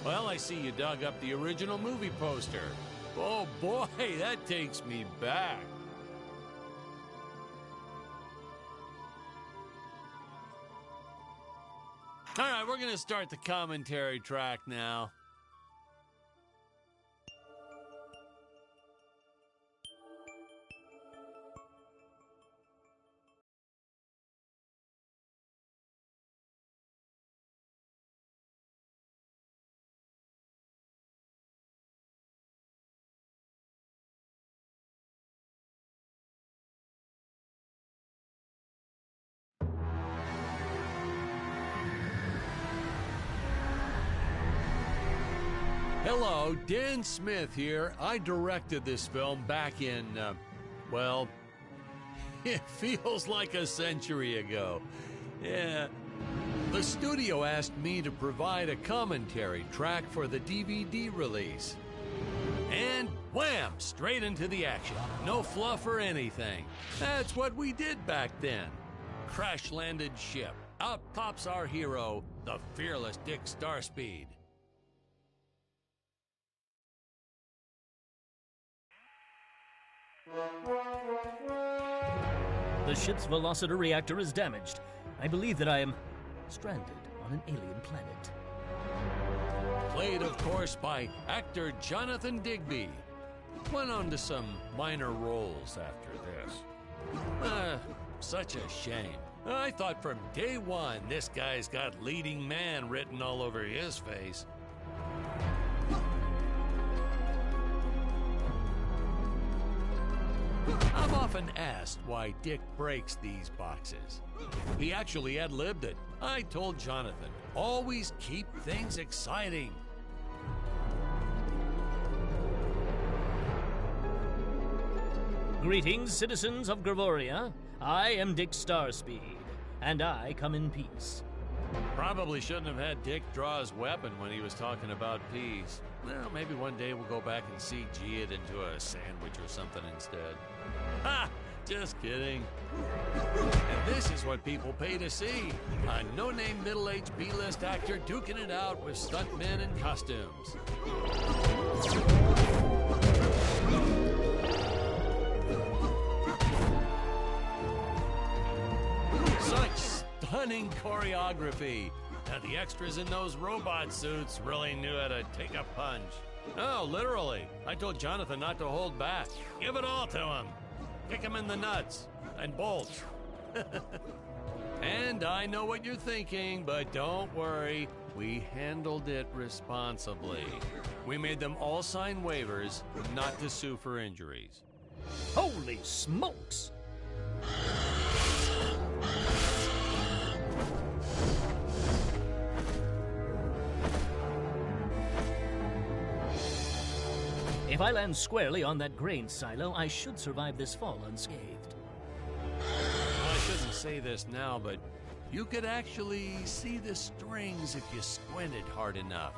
Well, I see you dug up the original movie poster. Oh boy, that takes me back. All right, we're going to start the commentary track now. Hello, Dan Smith here. I directed this film back in, well, it feels like a century ago. Yeah. The studio asked me to provide a commentary track for the DVD release. And wham! Straight into the action. No fluff or anything. That's what we did back then. Crash-landed ship. Out pops our hero, the fearless Dick Starspeed. The ship's velociter reactor is damaged. I believe that I am stranded on an alien planet. Played, of course, by actor Jonathan Digby. Went on to some minor roles after this. Such a shame. I thought from day one this guy's got leading man written all over his face. I'm often asked why Dick breaks these boxes. He actually ad-libbed it. I told Jonathan, always keep things exciting. Greetings, citizens of Gravoria. I am Dick Starspeed, and I come in peace. Probably shouldn't have had Dick draw his weapon when he was talking about peas. Well, maybe one day we'll go back and CG it into a sandwich or something instead. Ha! Just kidding. And this is what people pay to see. A no-name middle-aged B-list actor duking it out with stuntmen in costumes. Such stunning choreography. Now, the extras in those robot suits really knew how to take a punch. Oh, literally. I told Jonathan not to hold back. Give it all to him. Kick him in the nuts and bolts. And I know what you're thinking, but don't worry. We handled it responsibly. We made them all sign waivers not to sue for injuries. Holy smokes! If I land squarely on that grain silo, I should survive this fall unscathed. Well, I shouldn't say this now, but you could actually see the strings if you squinted hard enough.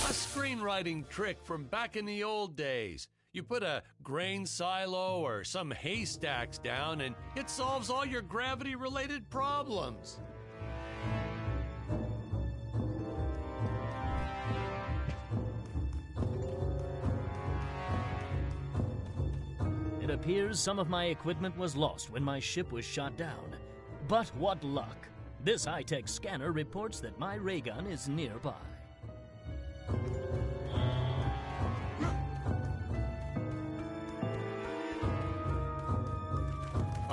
A screenwriting trick from back in the old days. You put a grain silo or some haystacks down and it solves all your gravity-related problems. It appears some of my equipment was lost when my ship was shot down. But what luck! This high-tech scanner reports that my ray gun is nearby.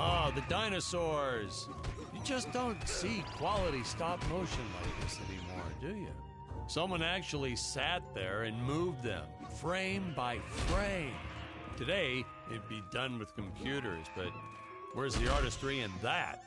Oh, the dinosaurs! You just don't see quality stop motion like this anymore, do you? Someone actually sat there and moved them, frame by frame. Today, it'd be done with computers, but where's the artistry in that?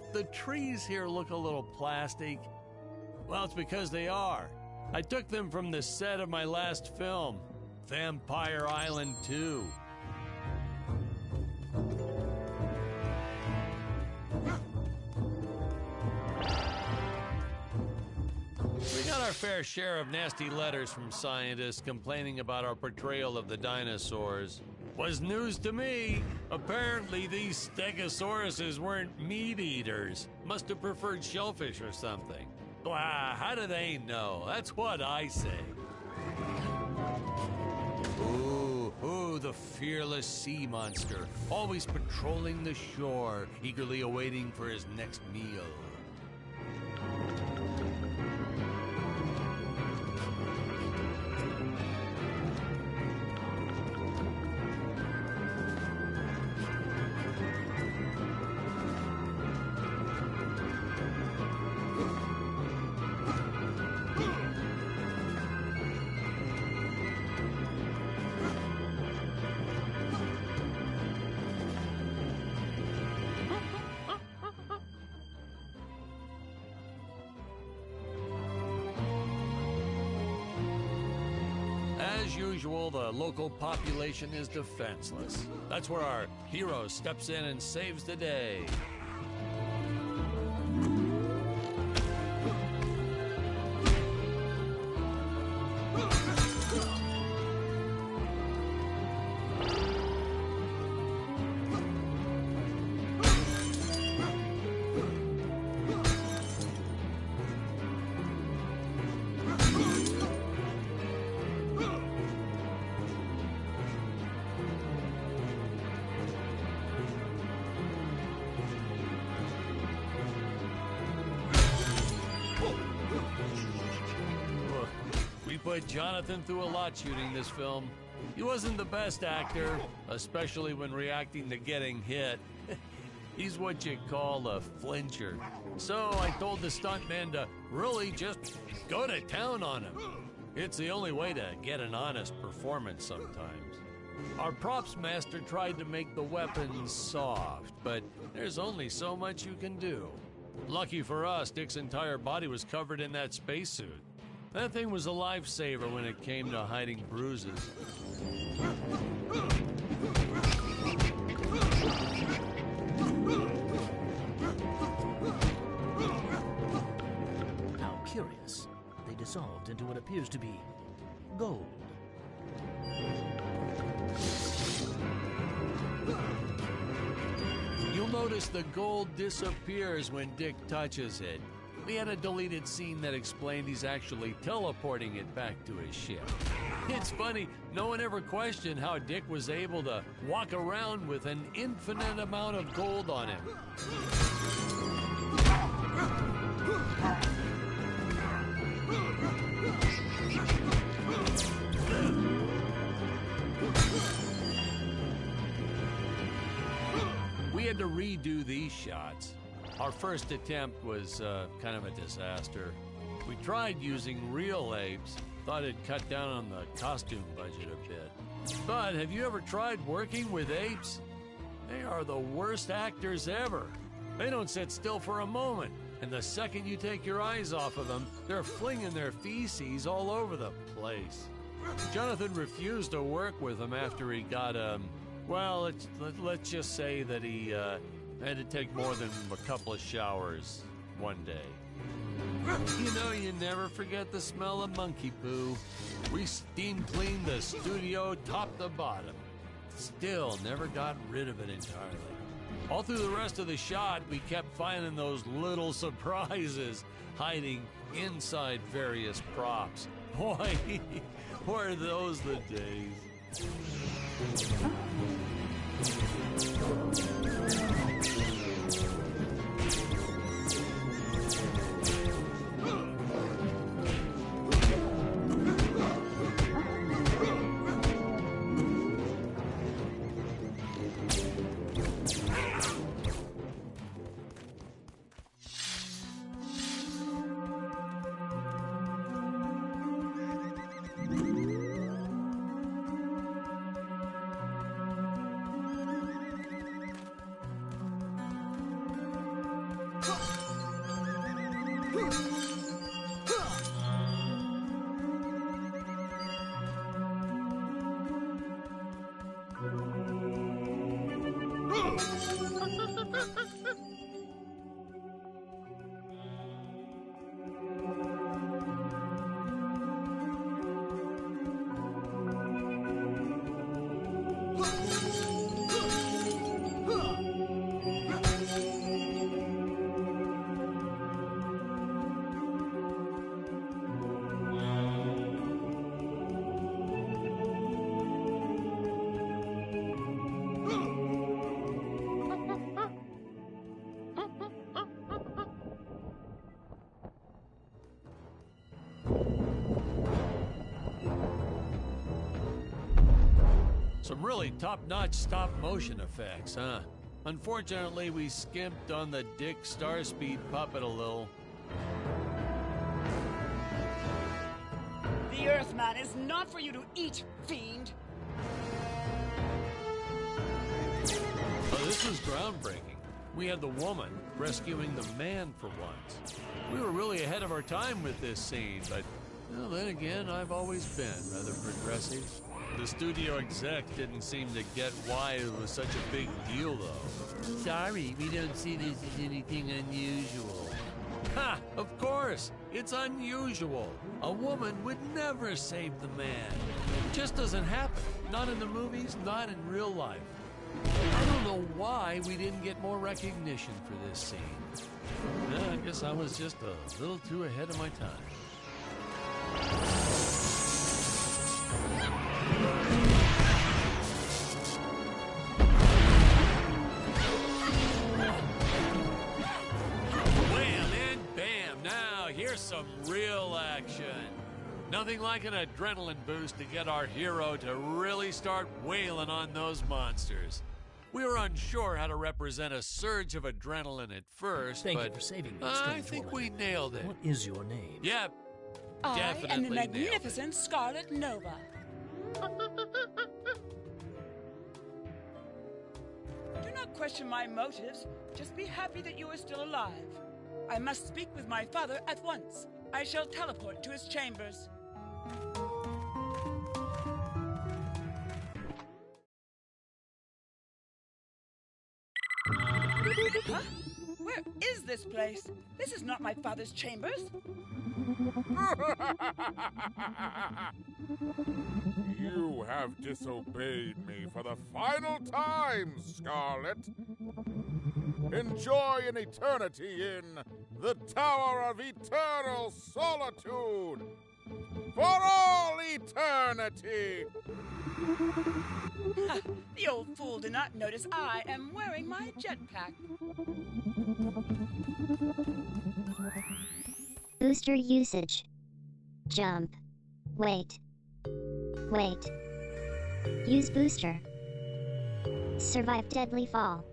But the trees here look a little plastic. Well, it's because they are. I took them from the set of my last film, Vampire Island 2. We got our fair share of nasty letters from scientists complaining about our portrayal of the dinosaurs. Was news to me. Apparently these stegosauruses weren't meat eaters. Must have preferred shellfish or something. Blah, how do they know? That's what I say. Ooh, the fearless sea monster, always patrolling the shore, eagerly awaiting for his next meal. As usual, the local population is defenseless. That's where our hero steps in and saves the day. We put Jonathan through a lot shooting this film. He wasn't the best actor, especially when reacting to getting hit. He's what you call a flincher. So I told the stuntman to really just go to town on him. It's the only way to get an honest performance sometimes. Our props master tried to make the weapons soft, but there's only so much you can do. Lucky for us, Dick's entire body was covered in that spacesuit. That thing was a lifesaver when it came to hiding bruises. How curious. They dissolved into what appears to be gold. You'll notice the gold disappears when Dick touches it. We had a deleted scene that explained he's actually teleporting it back to his ship. It's funny, no one ever questioned how Dick was able to walk around with an infinite amount of gold on him. We had to redo these shots. Our first attempt was kind of a disaster. We tried using real apes, thought it'd cut down on the costume budget a bit. But have you ever tried working with apes? They are the worst actors ever. They don't sit still for a moment, and the second you take your eyes off of them, they're flinging their feces all over the place. Jonathan refused to work with them after he got, well, let's just say that he had to take more than a couple of showers one day. You know, you never forget the smell of monkey poo. We steam cleaned the studio top to bottom. Still never got rid of it entirely. All through the rest of the shot, we kept finding those little surprises hiding inside various props. Boy, were those the days. Some really top-notch stop-motion effects, huh? Unfortunately, we skimped on the Dick Starspeed puppet a little. The Earthman is not for you to eat, fiend! Oh, this was groundbreaking. We had the woman rescuing the man for once. We were really ahead of our time with this scene, but well, then again, I've always been rather progressive. The studio exec didn't seem to get why it was such a big deal, though. Sorry, we don't see this as anything unusual. Ha! Of course! It's unusual. A woman would never save the man. It just doesn't happen. Not in the movies, not in real life. I don't know why we didn't get more recognition for this scene. I guess I was just a little too ahead of my time. Wham and bam! Now, here's some real action. Nothing like an adrenaline boost to get our hero to really start wailing on those monsters. We were unsure how to represent a surge of adrenaline at first, Thank but you for saving me, I strange think woman. we nailed it. What is your name? Yep, I definitely am the nailed it. magnificent Scarlet Nova. Do not question my motives. Just be happy that you are still alive. I must speak with my father at once. I shall teleport to his chambers. Huh? Where is this place? This is not my father's chambers. You have disobeyed me for the final time, Scarlet. Enjoy an eternity in the Tower of Eternal Solitude for all eternity. Ha, the old fool did not notice I am wearing my jetpack. Booster usage. Jump. Wait. Wait. Use booster. Survive deadly fall.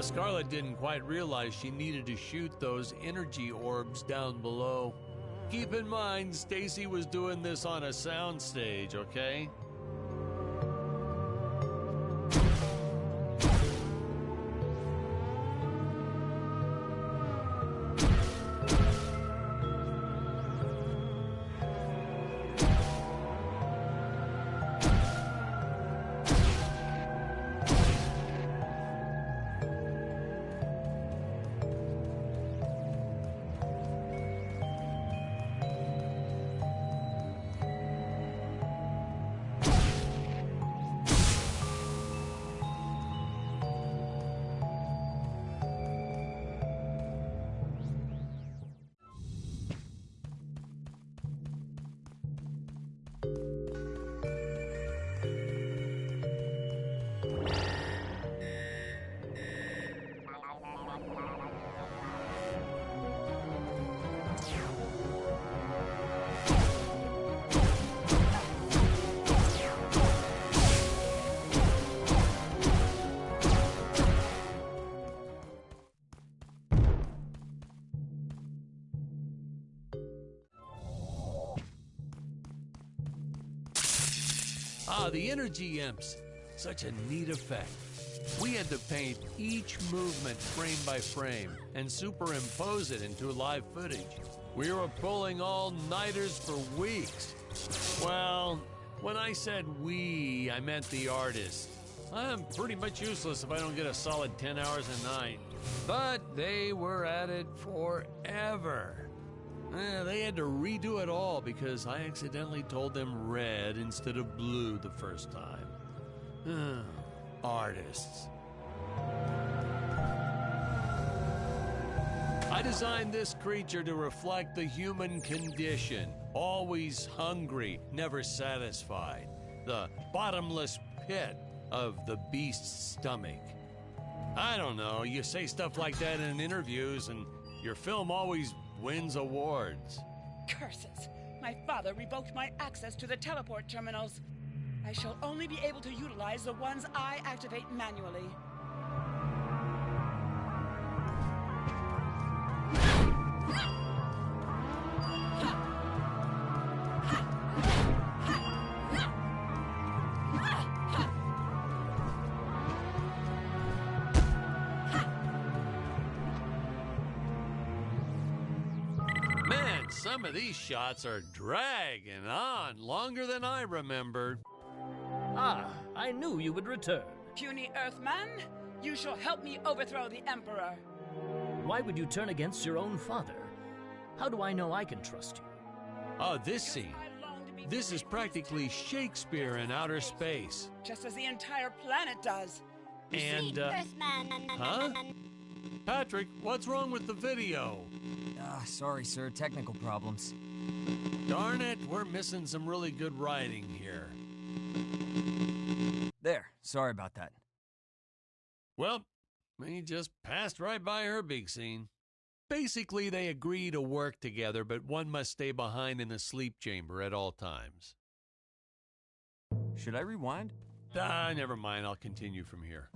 Scarlet didn't quite realize she needed to shoot those energy orbs down below. Keep in mind, Stacy was doing this on a soundstage, okay? The energy imps. Such a neat effect. We had to paint each movement frame by frame and superimpose it into live footage. We were pulling all-nighters for weeks. Well, when I said we, I meant the artists. I'm pretty much useless if I don't get a solid 10 hours a night. But they were at it forever. They had to redo it all because I accidentally told them red instead of blue the first time. Artists. I designed this creature to reflect the human condition. Always hungry, never satisfied. The bottomless pit of the beast's stomach. I don't know, you say stuff like that in interviews and your film always wins awards. Curses! My father revoked my access to the teleport terminals. I shall only be able to utilize the ones I activate manually. Man, some of these shots are dragging on longer than I remembered. I knew you would return. Puny Earthman, you shall help me overthrow the Emperor. Why would you turn against your own father? How do I know I can trust you? This scene. I long to be This is free. practically Shakespeare in outer space. Just as the entire planet does. And, huh? Patrick, what's wrong with the video? Sorry, sir. Technical problems. Darn it, we're missing some really good writing here. There. Sorry about that. Well, we just passed right by her big scene. Basically, they agree to work together, but one must stay behind in the sleep chamber at all times. Should I rewind? Never mind, I'll continue from here.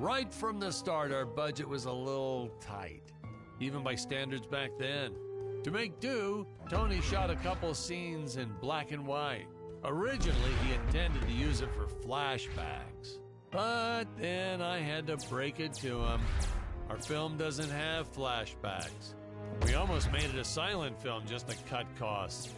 Right from the start, our budget was a little tight, even by standards back then. To make do, Tony shot a couple scenes in black and white. Originally, he intended to use it for flashbacks. But then I had to break it to him. Our film doesn't have flashbacks. We almost made it a silent film just to cut costs.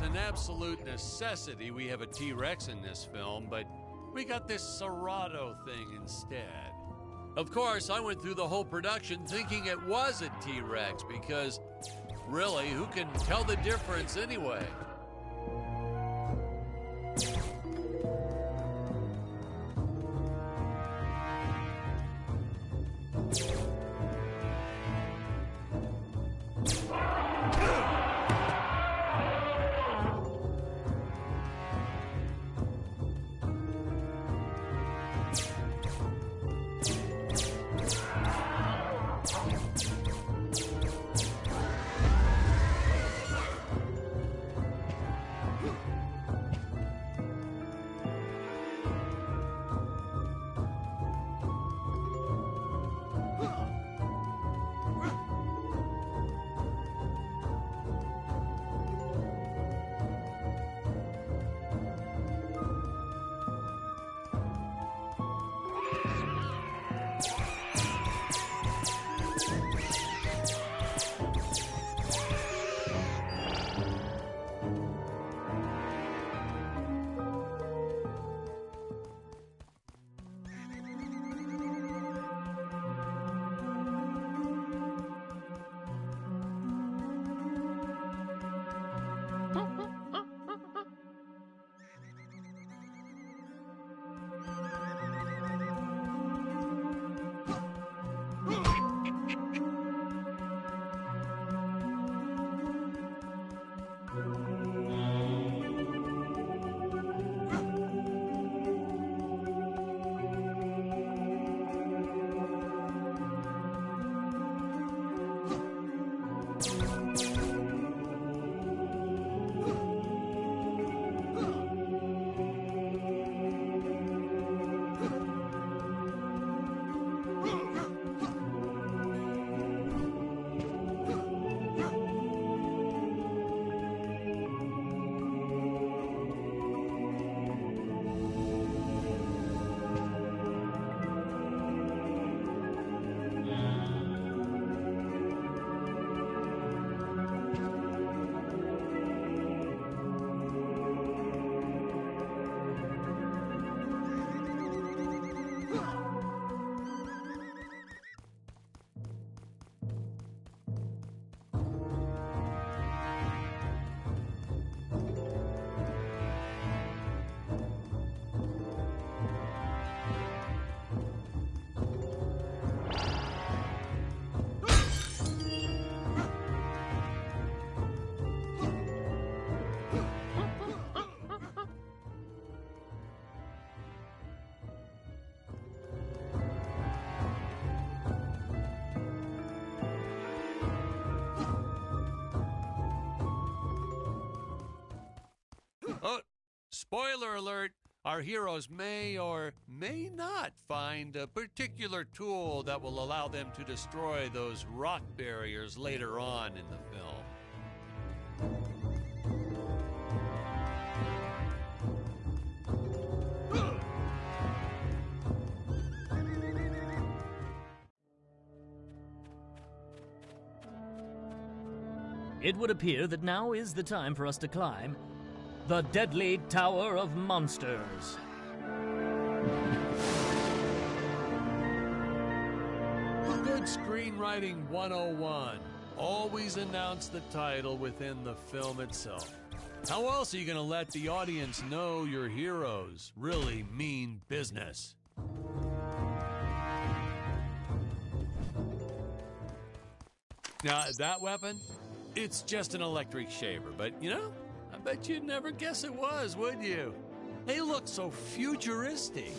An absolute necessity we have a T-Rex in this film, but we got this Serato thing instead. Of course, I went through the whole production thinking it was a T-Rex because, really, who can tell the difference anyway? Spoiler alert, our heroes may or may not find a particular tool that will allow them to destroy those rock barriers later on in the film. It would appear that now is the time for us to climb the Deadly Tower of Monsters. Good Screenwriting 101. Always announce the title within the film itself. How else are you going to let the audience know your heroes really mean business? Now, that weapon, it's just an electric shaver, but you know, I bet you'd never guess it was, would you? They look so futuristic.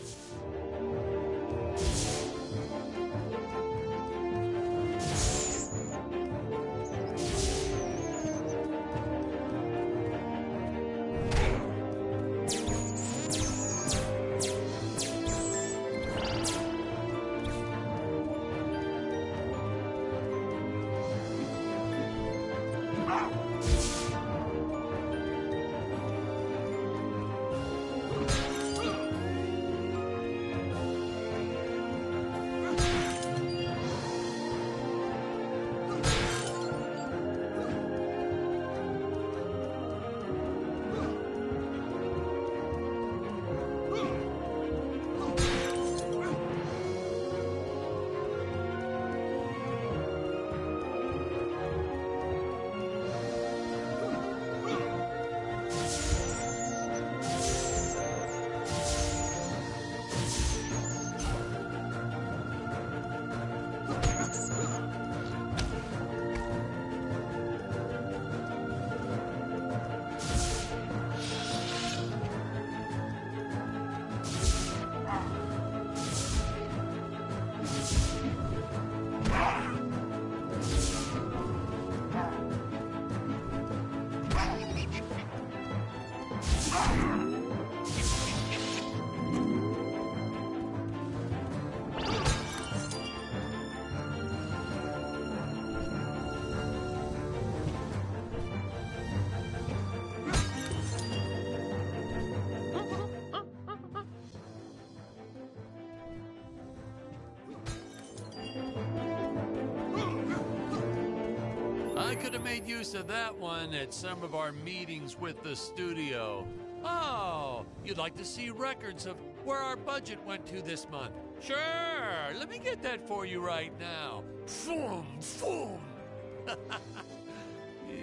I could have made use of that one at some of our meetings with the studio. Oh, you'd like to see records of where our budget went to this month? Sure, let me get that for you right now. Boom, boom. Yeah.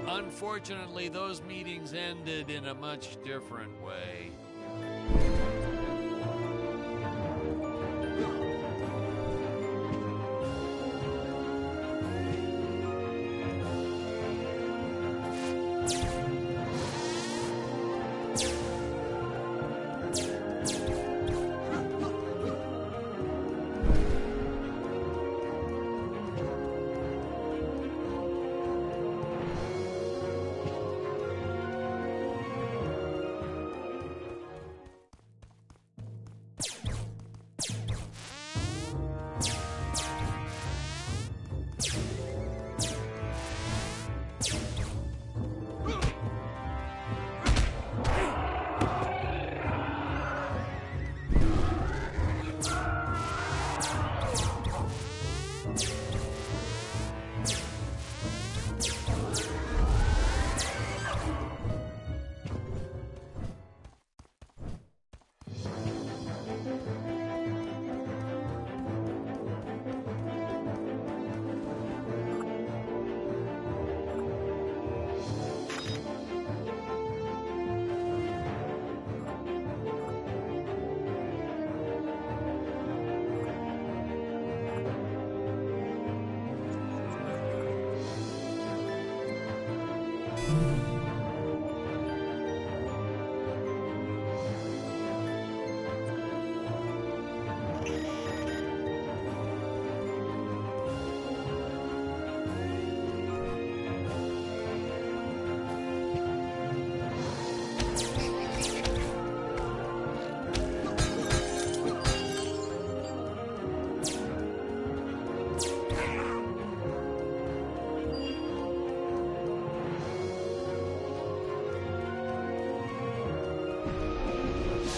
Unfortunately, those meetings ended in a much different way.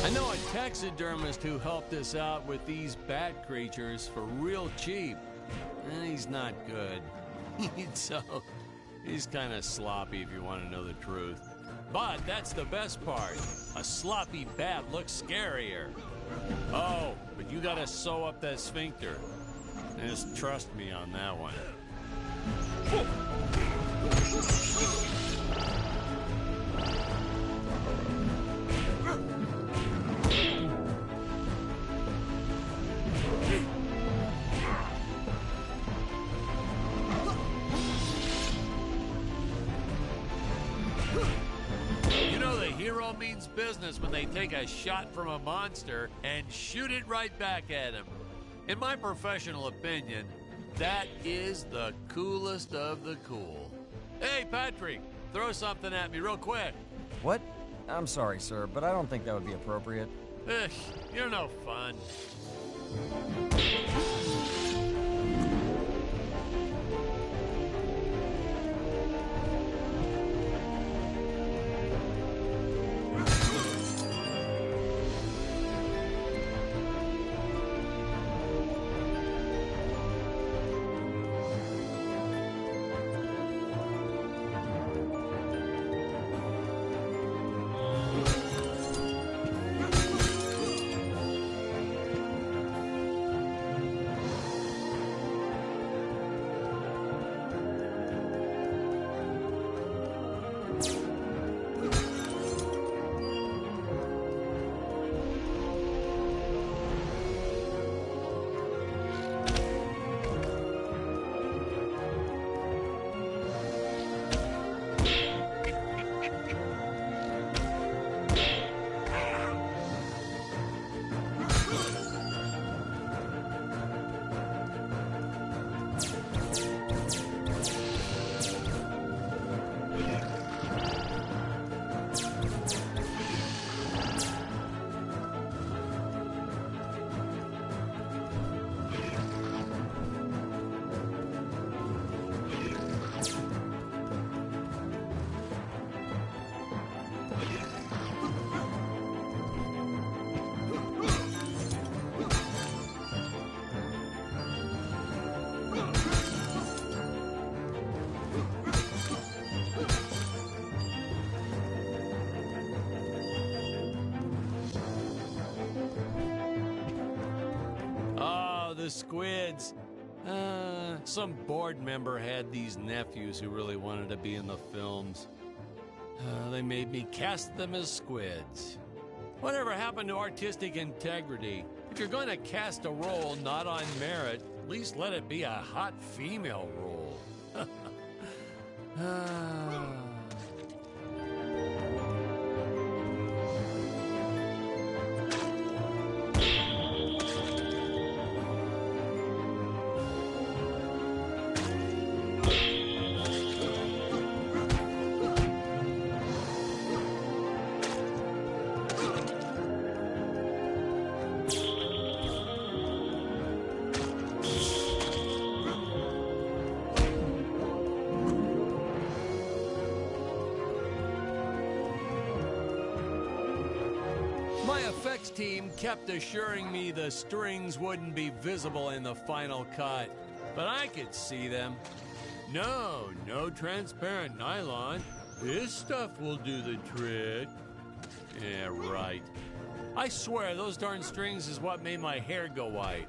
I know a taxidermist who helped us out with these bat creatures for real cheap. He's not good. He's kind of sloppy if you want to know the truth. But that's the best part. A sloppy bat looks scarier. Oh, but you gotta sew up that sphincter. Just trust me on that one. Hero means business when they take a shot from a monster and shoot it right back at him. In my professional opinion, that is the coolest of the cool. Hey, Patrick, throw something at me real quick. What? I'm sorry, sir, but I don't think that would be appropriate. Ugh, you're no fun. The squids. Some board member had these nephews who really wanted to be in the films. They made me cast them as squids. Whatever happened to artistic integrity? If you're going to cast a role not on merit, at least let it be a hot female role. My effects team kept assuring me the strings wouldn't be visible in the final cut, but I could see them. No transparent nylon. This stuff will do the trick. Yeah, right. I swear those darn strings is what made my hair go white.